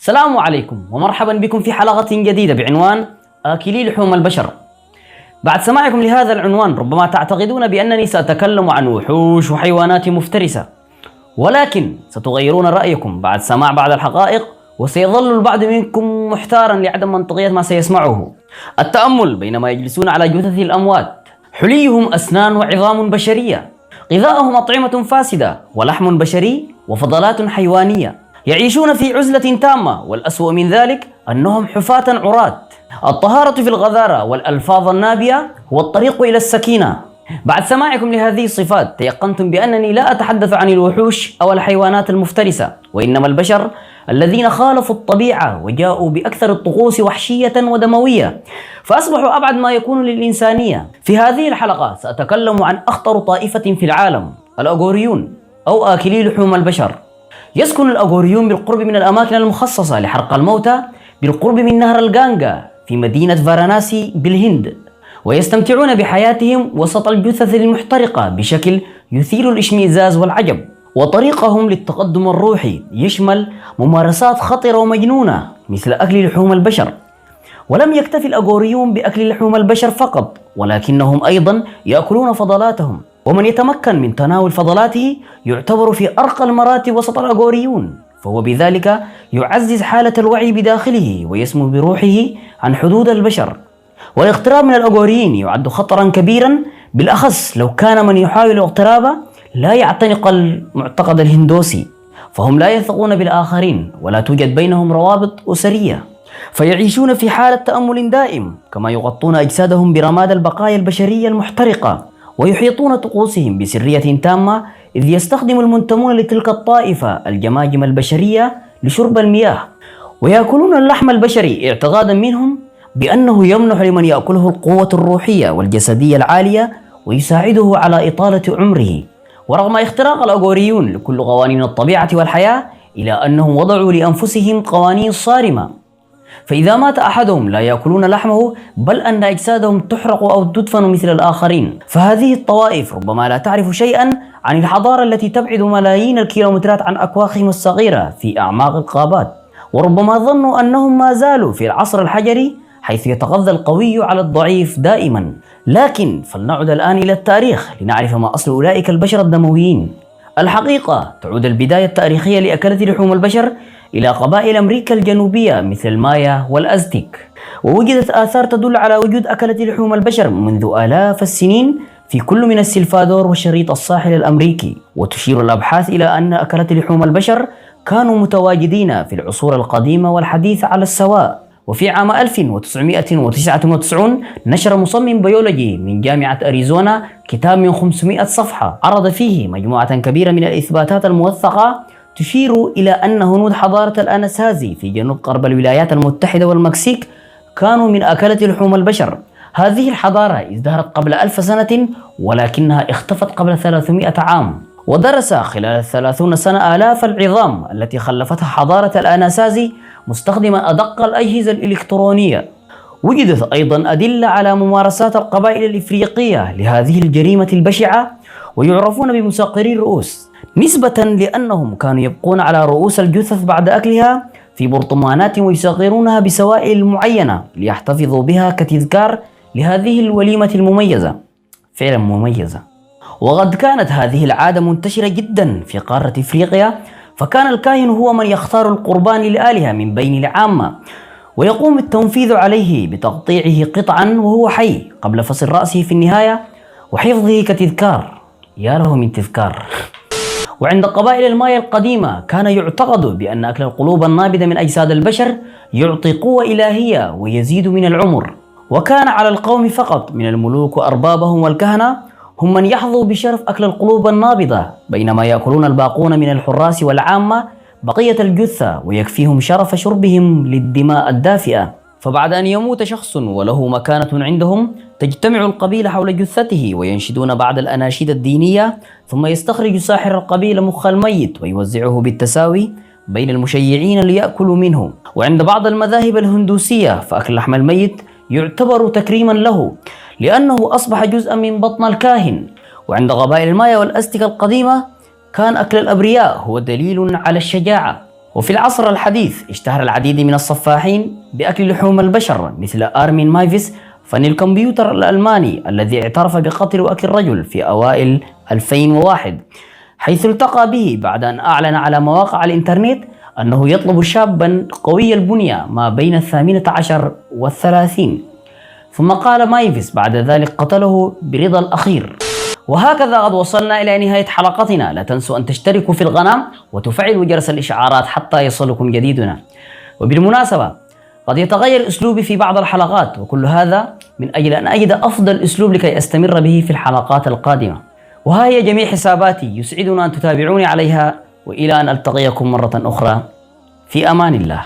السلام عليكم ومرحبا بكم في حلقة جديدة بعنوان آكلي لحوم البشر. بعد سماعكم لهذا العنوان ربما تعتقدون بأنني سأتكلم عن وحوش وحيوانات مفترسة، ولكن ستغيرون رأيكم بعد سماع بعض الحقائق، وسيظل البعض منكم محتارا لعدم منطقية ما سيسمعه. التأمل بينما يجلسون على جثث الأموات، حليهم أسنان وعظام بشرية، غذاءهم أطعمة فاسدة ولحم بشري وفضلات حيوانية، يعيشون في عزلة تامة، والأسوأ من ذلك أنهم حفاة عراة. الطهارة في الغذارة والألفاظ النابية هو الطريق إلى السكينة. بعد سماعكم لهذه الصفات تيقنتم بأنني لا أتحدث عن الوحوش أو الحيوانات المفترسة، وإنما البشر الذين خالفوا الطبيعة وجاءوا بأكثر الطقوس وحشية ودموية، فأصبحوا أبعد ما يكون للإنسانية. في هذه الحلقة سأتكلم عن أخطر طائفة في العالم، الأغوريون أو آكلي لحوم البشر. يسكن الأغوريون بالقرب من الأماكن المخصصة لحرق الموتى بالقرب من نهر الغانغا في مدينة فاراناسي بالهند، ويستمتعون بحياتهم وسط الجثث المحترقة بشكل يثير الاشمئزاز والعجب. وطريقهم للتقدم الروحي يشمل ممارسات خطرة ومجنونة مثل أكل لحوم البشر. ولم يكتفي الأغوريون بأكل لحوم البشر فقط، ولكنهم أيضا يأكلون فضلاتهم، ومن يتمكن من تناول فضلاته يعتبر في أرقى المراتب وسط الأغوريون، فهو بذلك يعزز حالة الوعي بداخله ويسمو بروحه عن حدود البشر. والاقتراب من الأغوريين يعد خطرا كبيرا، بالأخص لو كان من يحاول الاقتراب لا يعتنق المعتقد الهندوسي، فهم لا يثقون بالآخرين ولا توجد بينهم روابط أسرية، فيعيشون في حالة تأمل دائم، كما يغطون أجسادهم برماد البقايا البشرية المحترقة، ويحيطون طقوسهم بسرية تامة، إذ يستخدم المنتمون لتلك الطائفة الجماجم البشرية لشرب المياه، ويأكلون اللحم البشري اعتقادا منهم بأنه يمنح لمن يأكله القوة الروحية والجسدية العالية ويساعده على إطالة عمره. ورغم اختراق الأغوريون لكل قوانين الطبيعة والحياة، إلى أنهم وضعوا لأنفسهم قوانين صارمة، فإذا مات أحدهم لا يأكلون لحمه، بل أن أجسادهم تحرق أو تدفن مثل الآخرين. فهذه الطوائف ربما لا تعرف شيئا عن الحضارة التي تبعد ملايين الكيلومترات عن أكواخهم الصغيرة في أعماق الغابات، وربما ظنوا أنهم ما زالوا في العصر الحجري حيث يتغذى القوي على الضعيف دائما. لكن فلنعد الآن إلى التاريخ لنعرف ما أصل أولئك البشر الدمويين. الحقيقة تعود البداية التاريخية لأكلة لحوم البشر إلى قبائل أمريكا الجنوبية مثل المايا والأزتك، ووجدت آثار تدل على وجود أكلة لحوم البشر منذ آلاف السنين في كل من السلفادور وشريط الساحل الأمريكي. وتشير الأبحاث إلى أن أكلة لحوم البشر كانوا متواجدين في العصور القديمة والحديثة على السواء. وفي عام 1999 نشر مصمم بيولوجي من جامعة أريزونا كتاب من 500 صفحة عرض فيه مجموعة كبيرة من الإثباتات الموثقة تشير إلى أن هنود حضارة الأناسازي في جنوب غرب الولايات المتحدة والمكسيك كانوا من أكلة لحوم البشر. هذه الحضارة ازدهرت قبل 1000 سنة، ولكنها اختفت قبل 300 عام. ودرس خلال 30 سنة آلاف العظام التي خلفتها حضارة الأناسازي مستخدما أدق الأجهزة الإلكترونية. وجدت أيضا أدلة على ممارسات القبائل الإفريقية لهذه الجريمة البشعة، ويعرفون بمساقري الرؤوس، نسبة لأنهم كانوا يبقون على رؤوس الجثث بعد أكلها في برطمانات ويصغرونها بسوائل معينة ليحتفظوا بها كتذكار لهذه الوليمة المميزة. فعلا مميزة. وقد كانت هذه العادة منتشرة جدا في قارة إفريقيا، فكان الكاهن هو من يختار القربان للآلهة من بين العامة، ويقوم التنفيذ عليه بتقطيعه قطعا وهو حي قبل فصل رأسه في النهاية وحفظه كتذكار. يا له من تذكار. وعند قبائل المايا القديمة كان يعتقد بأن أكل القلوب النابضة من أجساد البشر يعطي قوة إلهية ويزيد من العمر، وكان على القوم فقط من الملوك وأربابهم والكهنة هم من يحظوا بشرف أكل القلوب النابضة، بينما يأكلون الباقون من الحراس والعامة بقية الجثة، ويكفيهم شرف شربهم للدماء الدافئة. فبعد أن يموت شخص وله مكانة عندهم تجتمع القبيلة حول جثته وينشدون بعض الأناشيد الدينية، ثم يستخرج ساحر القبيلة مخ الميت ويوزعه بالتساوي بين المشيعين ليأكلوا منه. وعند بعض المذاهب الهندوسية فأكل لحم الميت يعتبر تكريما له لأنه أصبح جزءا من بطن الكاهن. وعند قبائل المايا والأزتك القديمة كان أكل الأبرياء هو دليل على الشجاعة، وفي العصر الحديث اشتهر العديد من الصفاحين بأكل لحوم البشر مثل آرمين مايفيس فني الكمبيوتر الألماني الذي اعترف بقتل وأكل رجل في أوائل 2001، حيث التقى به بعد أن أعلن على مواقع الإنترنت أنه يطلب شابا قوي البنية ما بين 18 و30، ثم قال مايفيس بعد ذلك قتله برضا الأخير. وهكذا قد وصلنا إلى نهاية حلقتنا. لا تنسوا أن تشتركوا في القناة وتفعلوا جرس الإشعارات حتى يصلكم جديدنا. وبالمناسبة قد يتغير أسلوبي في بعض الحلقات، وكل هذا من أجل أن أجد أفضل أسلوب لكي أستمر به في الحلقات القادمة. وها هي جميع حساباتي، يسعدنا أن تتابعوني عليها، وإلى أن ألتقيكم مرة أخرى، في أمان الله.